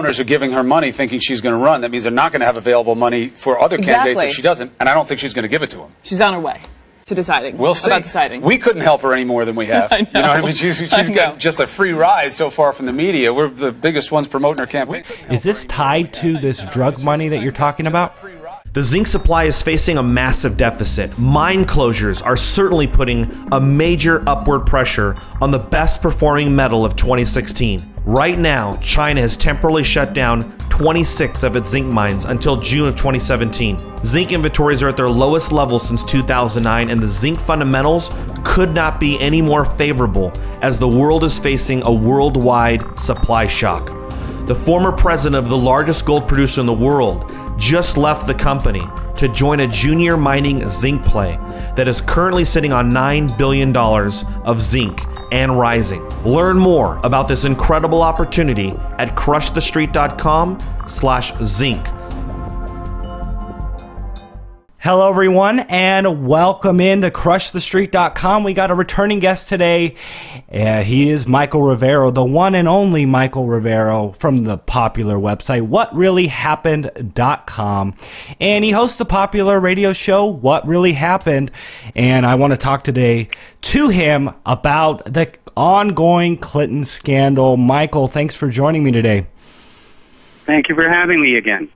donors are giving her money thinking she's going to run. That means they're not going to have available money for other candidates if she doesn't. And I don't think she's going to give it to them. She's on her way to deciding. We'll see. About deciding. We couldn't help her any more than we have. I know. You know what I mean? She's got just a free ride so far from the media. We're the biggest ones promoting her campaign. Is this tied to this drug money that you're talking about? The zinc supply is facing a massive deficit. Mine closures are certainly putting a major upward pressure on the best performing metal of 2016. Right now, China has temporarily shut down 26 of its zinc mines until June of 2017. Zinc inventories are at their lowest level since 2009, and the zinc fundamentals could not be any more favorable as the world is facing a worldwide supply shock. The former president of the largest gold producer in the world just left the company to join a junior mining zinc play that is currently sitting on $9 billion of zinc and rising. Learn more about this incredible opportunity at crushthestreet.com/zinc. Hello everyone and welcome in to crushthestreet.com. We got a returning guest today. He is Michael Rivero, the one and only Michael Rivero from the popular website whatreallyhappened.com. And he hosts the popular radio show What Really Happened. And I want to talk today to him about the ongoing Clinton scandal. Michael, thanks for joining me today. Thank you for having me again.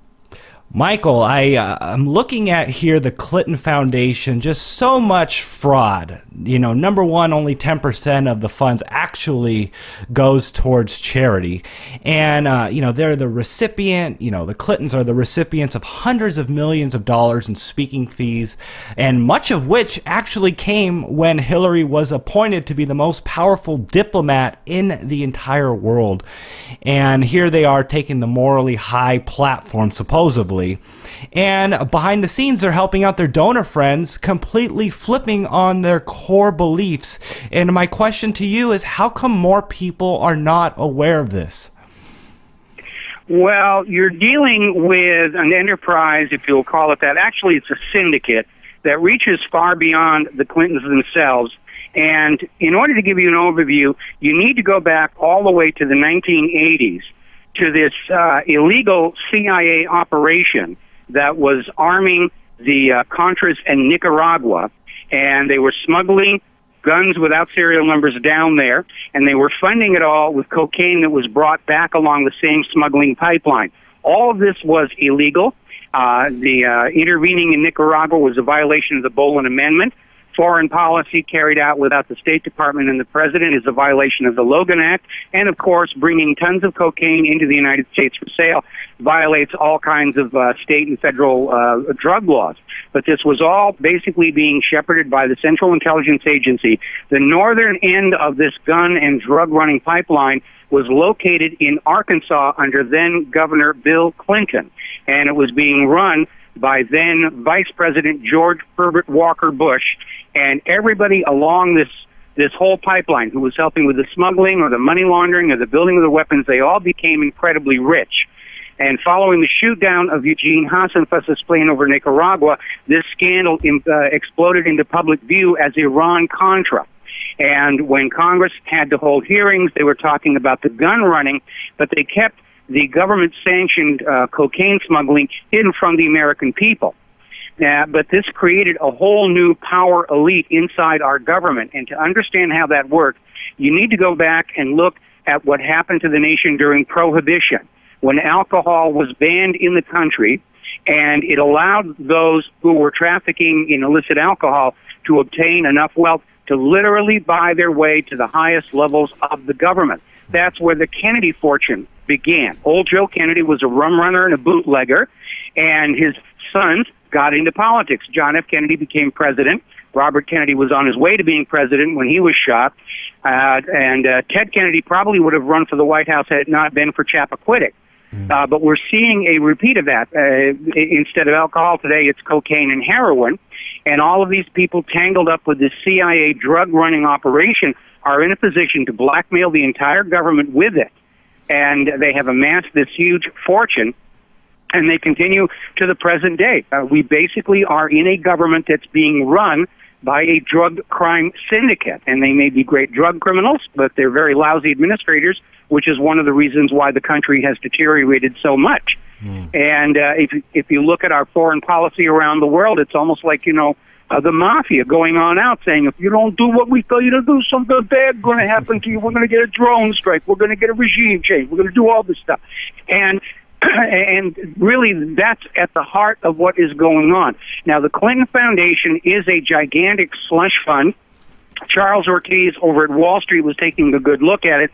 Michael, I'm looking at here the Clinton Foundation, just so much fraud. You know, number one, only 10% of the funds actually goes towards charity. And, you know, they're the recipient, you know, the Clintons are the recipients of hundreds of millions of dollars in speaking fees, and much of which actually came when Hillary was appointed to be the most powerful diplomat in the entire world. And here they are taking the morally high platform, supposedly. And behind the scenes, they're helping out their donor friends, completely flipping on their core beliefs. And my question to you is, how come more people are not aware of this? Well, you're dealing with an enterprise, if you'll call it that. Actually, it's a syndicate that reaches far beyond the Clintons themselves. And in order to give you an overview, you need to go back all the way to the 1980s. To this illegal CIA operation that was arming the Contras in Nicaragua, and they were smuggling guns without serial numbers down there, and they were funding it all with cocaine that was brought back along the same smuggling pipeline. All of this was illegal. Intervening in Nicaragua was a violation of the Boland Amendment. Foreign policy carried out without the State Department and the President is a violation of the Logan Act. And, of course, bringing tons of cocaine into the United States for sale violates all kinds of state and federal drug laws. But this was all basically being shepherded by the Central Intelligence Agency. The northern end of this gun and drug-running pipeline was located in Arkansas under then-Governor Bill Clinton. And it was being run by then Vice President George Herbert Walker Bush, and everybody along this whole pipeline who was helping with the smuggling or the money laundering or the building of the weapons, they all became incredibly rich. And following the shoot down of Eugene Hassenfuss's plane over Nicaragua, this scandal exploded into public view as Iran-Contra. And when Congress had to hold hearings, they were talking about the gun running, but they kept the government-sanctioned cocaine smuggling hidden from the American people. But this created a whole new power elite inside our government. And to understand how that worked, you need to go back and look at what happened to the nation during Prohibition, when alcohol was banned in the country, and it allowed those who were trafficking in illicit alcohol to obtain enough wealth to literally buy their way to the highest levels of the government. That's where the Kennedy fortune began. Old Joe Kennedy was a rum runner and a bootlegger, and his sons got into politics. John F. Kennedy became president. Robert Kennedy was on his way to being president when he was shot. And Ted Kennedy probably would have run for the White House had it not been for Chappaquiddick. But we're seeing a repeat of that. Instead of alcohol today, it's cocaine and heroin. And all of these people tangled up with this CIA drug-running operation are in a position to blackmail the entire government with it. And they have amassed this huge fortune, and they continue to the present day. We basically are in a government that's being run by a drug crime syndicate. And they may be great drug criminals, but they're very lousy administrators, which is one of the reasons why the country has deteriorated so much. And if you look at our foreign policy around the world, it's almost like, the mafia going on out saying, if you don't do what we tell you to do, something bad going to happen to you. We're going to get a drone strike. We're going to get a regime change. We're going to do all this stuff. And really, that's at the heart of what is going on. Now, the Clinton Foundation is a gigantic slush fund. Charles Ortiz over at Wall Street was taking a good look at it.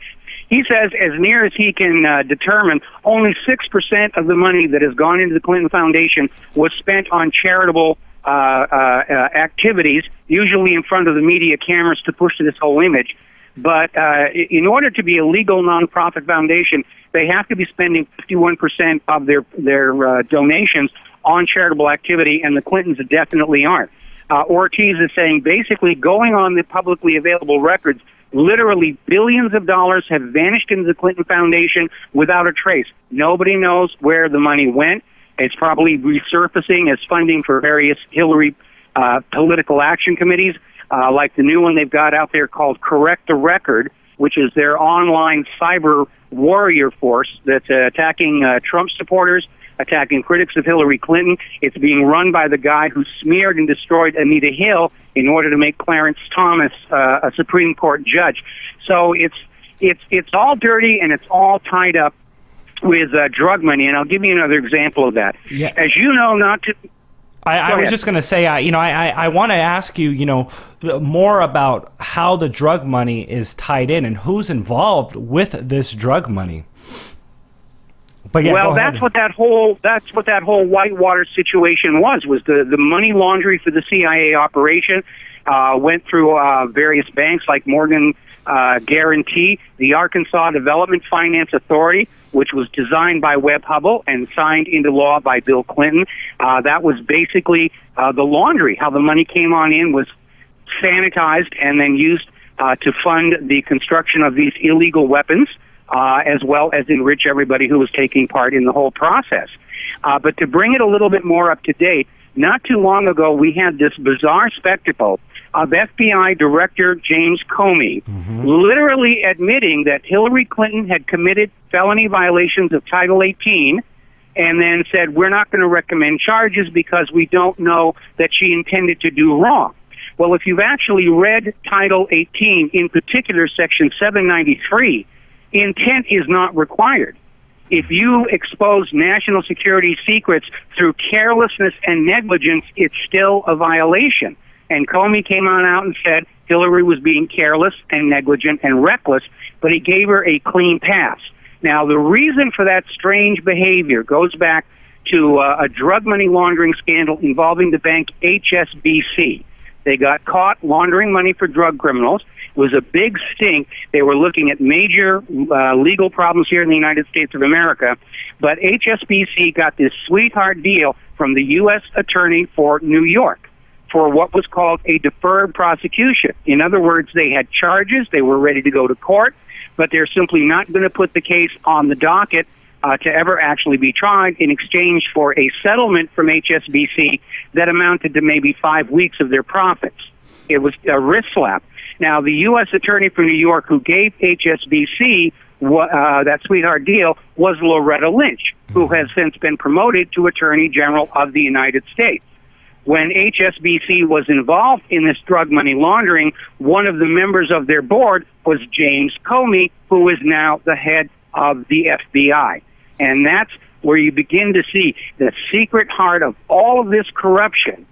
He says, as near as he can determine, only 6% of the money that has gone into the Clinton Foundation was spent on charitable activities, usually in front of the media cameras to push this whole image. But in order to be a legal nonprofit foundation, they have to be spending 51% of their donations on charitable activity, and the Clintons definitely aren't. Ortiz is saying basically going on the publicly available records, literally billions of dollars have vanished into the Clinton Foundation without a trace. Nobody knows where the money went. It's probably resurfacing as funding for various Hillary political action committees, like the new one they've got out there called Correct the Record, which is their online cyber warrior force that's attacking Trump supporters, attacking critics of Hillary Clinton. It's being run by the guy who smeared and destroyed Anita Hill in order to make Clarence Thomas a Supreme Court judge. So it's all dirty and it's all tied up with drug money. And I'll give you another example of that. Yeah. As you know, not to... I was just going to say, I want to ask you, more about how the drug money is tied in and who's involved with this drug money. But yeah, well, that's what that whole Whitewater situation was the money laundering for the CIA operation. Went through various banks like Morgan Guarantee, the Arkansas Development Finance Authority, which was designed by Webb Hubbell and signed into law by Bill Clinton. That was basically the laundry. How the money came on in was sanitized and then used to fund the construction of these illegal weapons, as well as enrich everybody who was taking part in the whole process. But to bring it a little bit more up to date, not too long ago we had this bizarre spectacle of FBI Director James Comey literally admitting that Hillary Clinton had committed felony violations of Title 18 and then said, we're not going to recommend charges because we don't know that she intended to do wrong. Well, if you've actually read Title 18, in particular Section 793, intent is not required. If you expose national security secrets through carelessness and negligence, it's still a violation. And Comey came on out and said Hillary was being careless and negligent and reckless, but he gave her a clean pass. Now, the reason for that strange behavior goes back to a drug money laundering scandal involving the bank HSBC. They got caught laundering money for drug criminals. It was a big stink. They were looking at major legal problems here in the United States of America. But HSBC got this sweetheart deal from the U.S. Attorney for New York for what was called a deferred prosecution. In other words, they had charges. They were ready to go to court, but they're simply not going to put the case on the docket to ever actually be tried in exchange for a settlement from HSBC that amounted to maybe 5 weeks of their profits. It was a wrist slap. Now, the U.S. Attorney for New York who gave HSBC that sweetheart deal was Loretta Lynch, who has since been promoted to Attorney General of the United States. When HSBC was involved in this drug money laundering, one of the members of their board was James Comey, who is now the head of the FBI. And that's where you begin to see the secret heart of all of this corruption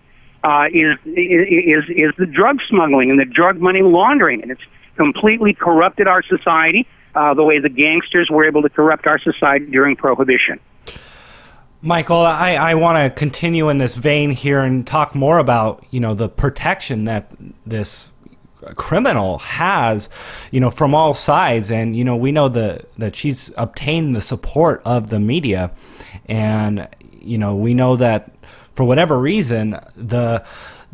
is the drug smuggling and the drug money laundering. And it's completely corrupted our society the way the gangsters were able to corrupt our society during Prohibition. Michael, I want to continue in this vein here and talk more about, the protection that this criminal has, from all sides. And, we know that she's obtained the support of the media. And, we know that for whatever reason, the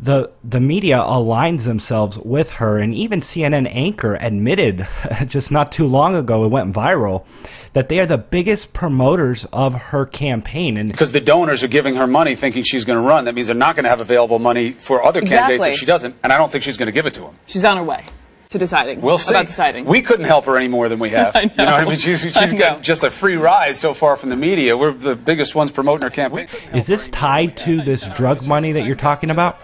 the media aligns themselves with her, and even CNN anchor admitted just not too long ago, it went viral, that they are the biggest promoters of her campaign. And because the donors are giving her money thinking she's going to run, that means they're not going to have available money for other candidates if she doesn't, and I don't think she's going to give it to them. She's on her way to deciding. We'll see. About deciding. We couldn't help her any more than we have. I know. You know what I mean? She's got just a free ride so far from the media. We're the biggest ones promoting her campaign. Is this tied to this drug money that you're talking about?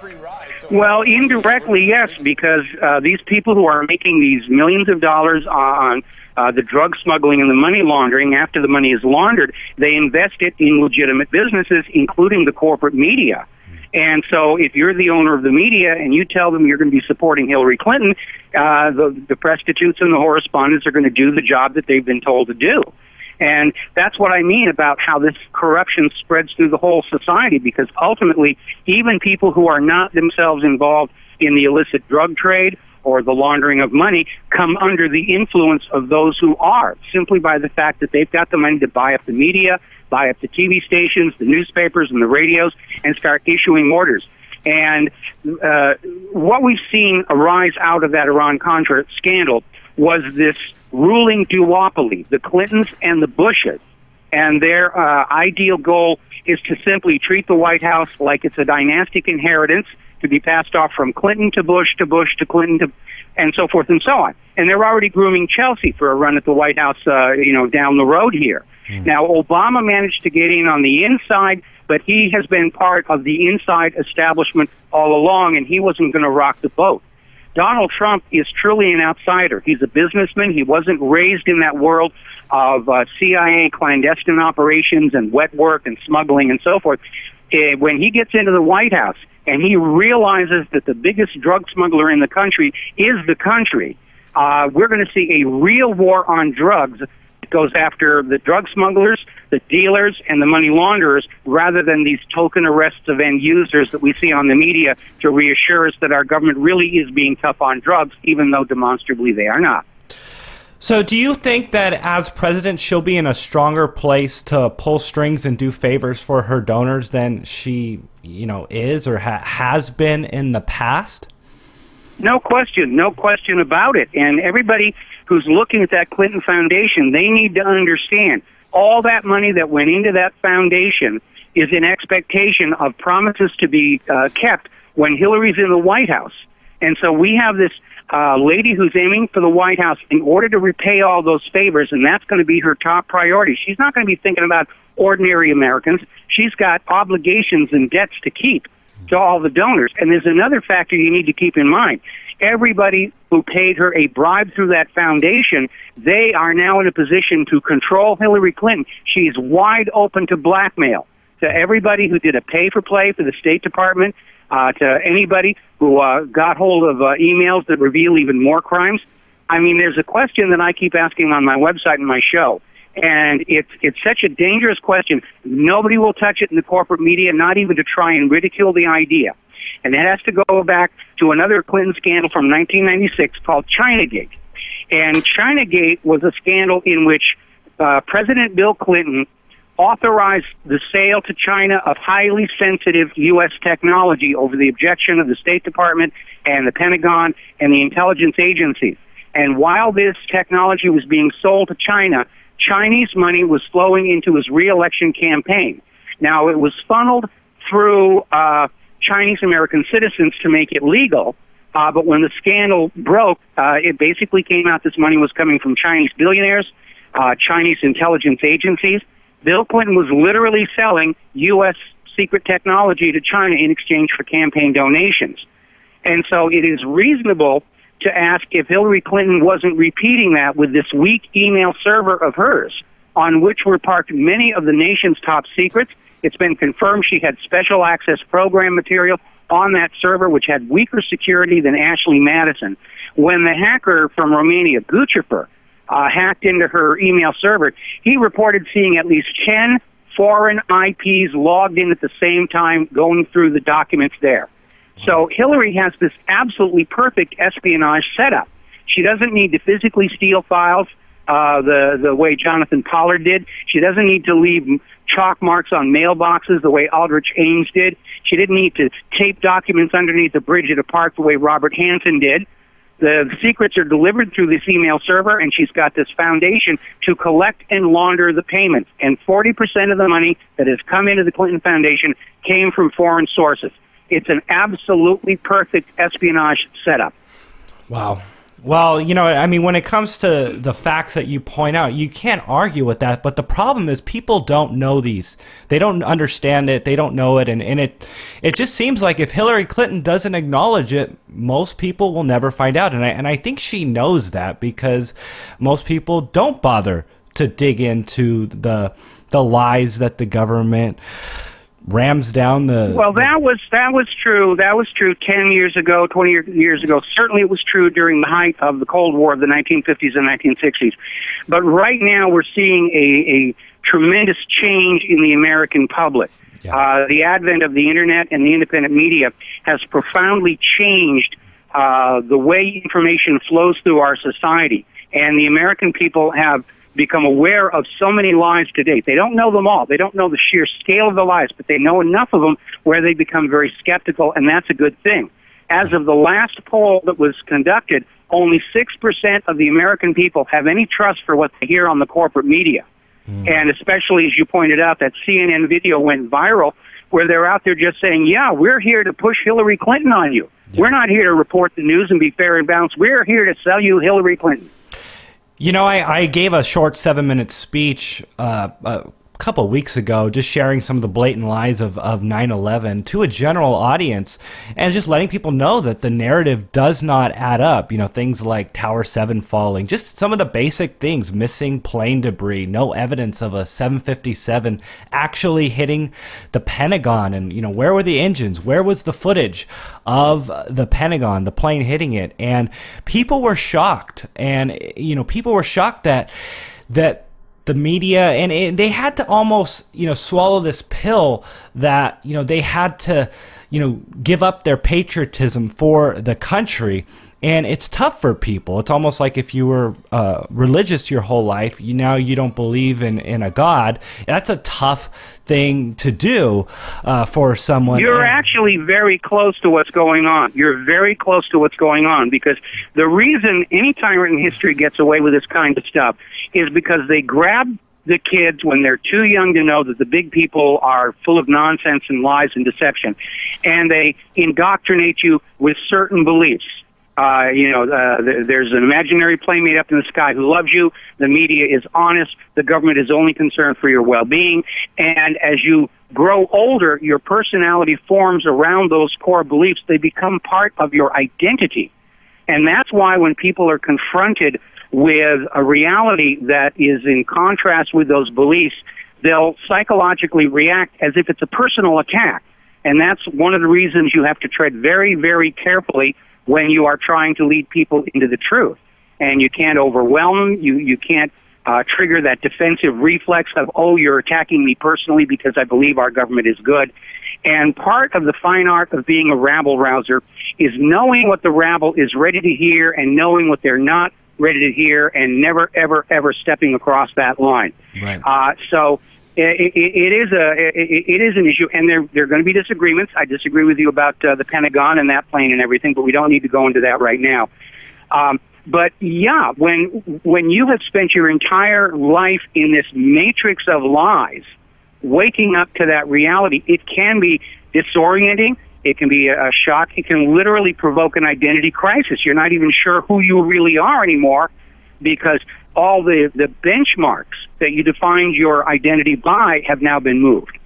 Well, indirectly, yes, because these people who are making these millions of dollars on the drug smuggling and the money laundering, after the money is laundered, they invest it in legitimate businesses, including the corporate media. And so if you're the owner of the media and you tell them you're going to be supporting Hillary Clinton, the prostitutes and the correspondents are going to do the job that they've been told to do. And that's what I mean about how this corruption spreads through the whole society, because ultimately, even people who are not themselves involved in the illicit drug trade or the laundering of money come under the influence of those who are, simply by the fact that they've got the money to buy up the media, buy up the TV stations, the newspapers, and the radios, and start issuing orders. And what we've seen arise out of that Iran-Contra scandal was this ruling duopoly, the Clintons and the Bushes. And their ideal goal is to simply treat the White House like it's a dynastic inheritance to be passed off from Clinton to Bush to Bush to Clinton to, and so forth and so on. And they're already grooming Chelsea for a run at the White House, down the road here. Now, Obama managed to get in on the inside, but he has been part of the inside establishment all along, and he wasn't going to rock the boat. Donald Trump is truly an outsider. He's a businessman. He wasn't raised in that world of CIA clandestine operations and wet work and smuggling and so forth. When he gets into the White House and he realizes that the biggest drug smuggler in the country is the country, we're going to see a real war on drugs that goes after the drug smugglers, the dealers, and the money launderers, rather than these token arrests of end users that we see on the media to reassure us that our government really is being tough on drugs, even though demonstrably they are not. So do you think that as president, she'll be in a stronger place to pull strings and do favors for her donors than she, is or has been in the past? No question about it. And everybody who's looking at that Clinton Foundation, they need to understand all that money that went into that foundation is in expectation of promises to be kept when Hillary's in the White House. And so we have this lady who's aiming for the White House in order to repay all those favors, and that's going to be her top priority. She's not going to be thinking about ordinary Americans. She's got obligations and debts to keep to all the donors. And there's another factor you need to keep in mind. Everybody who paid her a bribe through that foundation, they are now in a position to control Hillary Clinton. She's wide open to blackmail. To everybody who did a pay-for-play for the State Department, to anybody who got hold of emails that reveal even more crimes. I mean, there's a question that I keep asking on my website and my show, and it's such a dangerous question. Nobody will touch it in the corporate media, not even to try and ridicule the idea. And that has to go back to another Clinton scandal from 1996 called Chinagate. And Chinagate was a scandal in which President Bill Clinton authorized the sale to China of highly sensitive U.S. technology over the objection of the State Department and the Pentagon and the intelligence agencies. And while this technology was being sold to China, Chinese money was flowing into his re-election campaign. Now, it was funneled through Chinese-American citizens to make it legal, but when the scandal broke, it basically came out this money was coming from Chinese billionaires, Chinese intelligence agencies. Bill Clinton was literally selling U.S. secret technology to China in exchange for campaign donations. And so it is reasonable to ask if Hillary Clinton wasn't repeating that with this weak email server of hers, on which were parked many of the nation's top secrets. It's been confirmed she had special access program material on that server, which had weaker security than Ashley Madison. When the hacker from Romania, Guccifer, hacked into her email server, he reported seeing at least 10 foreign IPs logged in at the same time going through the documents there. So Hillary has this absolutely perfect espionage setup. She doesn't need to physically steal files the way Jonathan Pollard did. She doesn't need to leave chalk marks on mailboxes the way Aldrich Ames did. She didn't need to tape documents underneath the bridge at a park the way Robert Hansen did. The secrets are delivered through this email server, and she's got this foundation to collect and launder the payments. And 40% of the money that has come into the Clinton Foundation came from foreign sources. It's an absolutely perfect espionage setup. Wow. Well, you know, I mean, when it comes to the facts that you point out, you can't argue with that. But the problem is people don't know these. They don't understand it. They don't know it. And it just seems like if Hillary Clinton doesn't acknowledge it, most people will never find out. And I think she knows that because most people don't bother to dig into the lies that the government rams down the... Well, that was true. That was true 10 years ago, 20 years ago. Certainly it was true during the height of the Cold War of the 1950s and 1960s. But right now we're seeing a tremendous change in the American public. Yeah. The advent of the Internet and the independent media has profoundly changed the way information flows through our society. And the American people have become aware of so many lies to date. They don't know them all. They don't know the sheer scale of the lies, but they know enough of them where they become very skeptical, and that's a good thing. As of the last poll that was conducted, only 6% of the American people have any trust for what they hear on the corporate media. And especially, as you pointed out, that CNN video went viral where they're out there just saying, yeah, we're here to push Hillary Clinton on you. Yeah. We're not here to report the news and be fair and balanced. We're here to sell you Hillary Clinton. You know, I gave a short 7-minute speech a couple of weeks ago just sharing some of the blatant lies of 9/11 to a general audience and just letting people know that the narrative does not add up. You know, things like Tower 7 falling, just some of the basic things, missing plane debris, no evidence of a 757 actually hitting the Pentagon. And, you know, where were the engines? Where was the footage of the Pentagon, the plane hitting it? And people were shocked. And, you know, people were shocked that the media, and they had to almost, you know, swallow this pill that, you know, they had to, you know, give up their patriotism for the country. And it's tough for people. It's almost like if you were religious your whole life, now you don't believe in a God. That's a tough thing to do for someone. You're actually very close to what's going on. You're very close to what's going on, because the reason any tyrant in history gets away with this kind of stuff is because they grab the kids when they're too young to know that the big people are full of nonsense and lies and deception, and they indoctrinate you with certain beliefs. There's an imaginary playmate up in the sky who loves you. The media is honest. The government is only concerned for your well-being. And as you grow older, your personality forms around those core beliefs. They become part of your identity. And that's why when people are confronted with a reality that is in contrast with those beliefs, they'll psychologically react as if it's a personal attack. And that's one of the reasons you have to tread very, very carefully when you are trying to lead people into the truth. And you can't overwhelm them. You can't trigger that defensive reflex of, oh, you're attacking me personally because I believe our government is good. And part of the fine art of being a rabble-rouser is knowing what the rabble is ready to hear and knowing what they're not ready to hear, and never, ever, ever stepping across that line. Right. So it is an issue, and there are going to be disagreements. I disagree with you about the Pentagon and that plane and everything, but we don't need to go into that right now. But yeah, when you have spent your entire life in this matrix of lies, waking up to that reality, it can be disorienting. It can be a shock. It can literally provoke an identity crisis. You're not even sure who you really are anymore, because all the benchmarks that you defined your identity by have now been moved.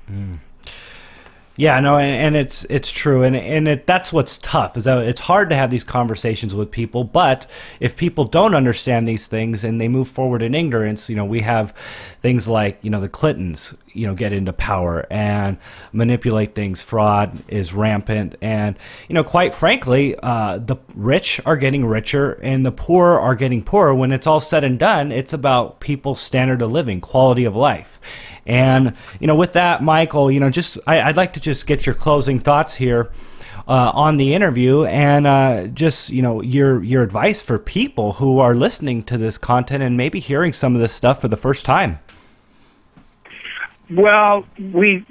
Yeah, no, and it's true, and that's what's tough, is that it's hard to have these conversations with people. But if people don't understand these things and they move forward in ignorance, you know, we have things like, you know, the Clintons, you know, get into power and manipulate things. Fraud is rampant, and, you know, quite frankly, the rich are getting richer and the poor are getting poorer. When it's all said and done, it's about people's standard of living, quality of life. And, you know, with that, Michael, you know, I'd like to just get your closing thoughts here on the interview, and just, you know, your advice for people who are listening to this content and maybe hearing some of this stuff for the first time. Well, we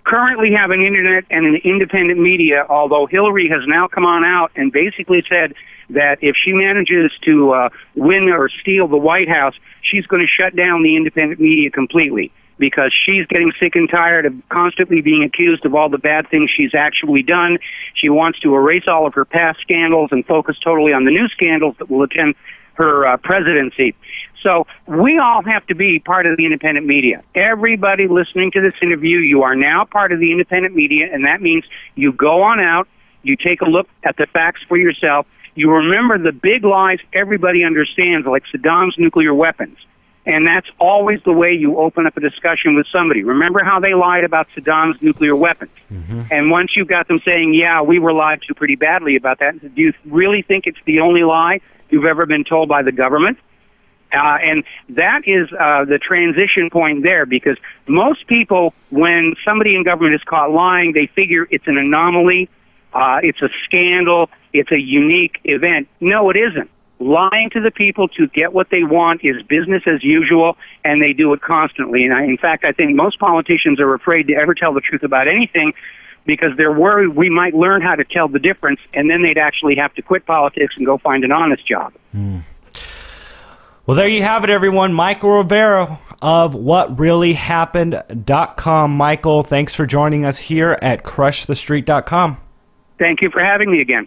currently have an internet and an independent media, although Hillary has now come on out and basically said that if she manages to win or steal the White House, she's going to shut down the independent media completely, because she's getting sick and tired of constantly being accused of all the bad things she's actually done. She wants to erase all of her past scandals and focus totally on the new scandals that will attend her presidency. So we all have to be part of the independent media. Everybody listening to this interview, you are now part of the independent media, and that means you go on out, you take a look at the facts for yourself, you remember the big lies everybody understands, like Saddam's nuclear weapons. And that's always the way you open up a discussion with somebody. Remember how they lied about Saddam's nuclear weapons. Mm-hmm. And once you've got them saying, yeah, we were lied to pretty badly about that, do you really think it's the only lie you've ever been told by the government? And that is the transition point there, because most people, when somebody in government is caught lying, they figure it's an anomaly, it's a scandal, it's a unique event. No, it isn't. Lying to the people to get what they want is business as usual, and they do it constantly. And in fact, I think most politicians are afraid to ever tell the truth about anything, because they're worried we might learn how to tell the difference, and then they'd actually have to quit politics and go find an honest job. Well, there you have it, everyone. Michael Rivero of WhatReallyHappened.com. Michael, thanks for joining us here at CrushTheStreet.com. Thank you for having me again.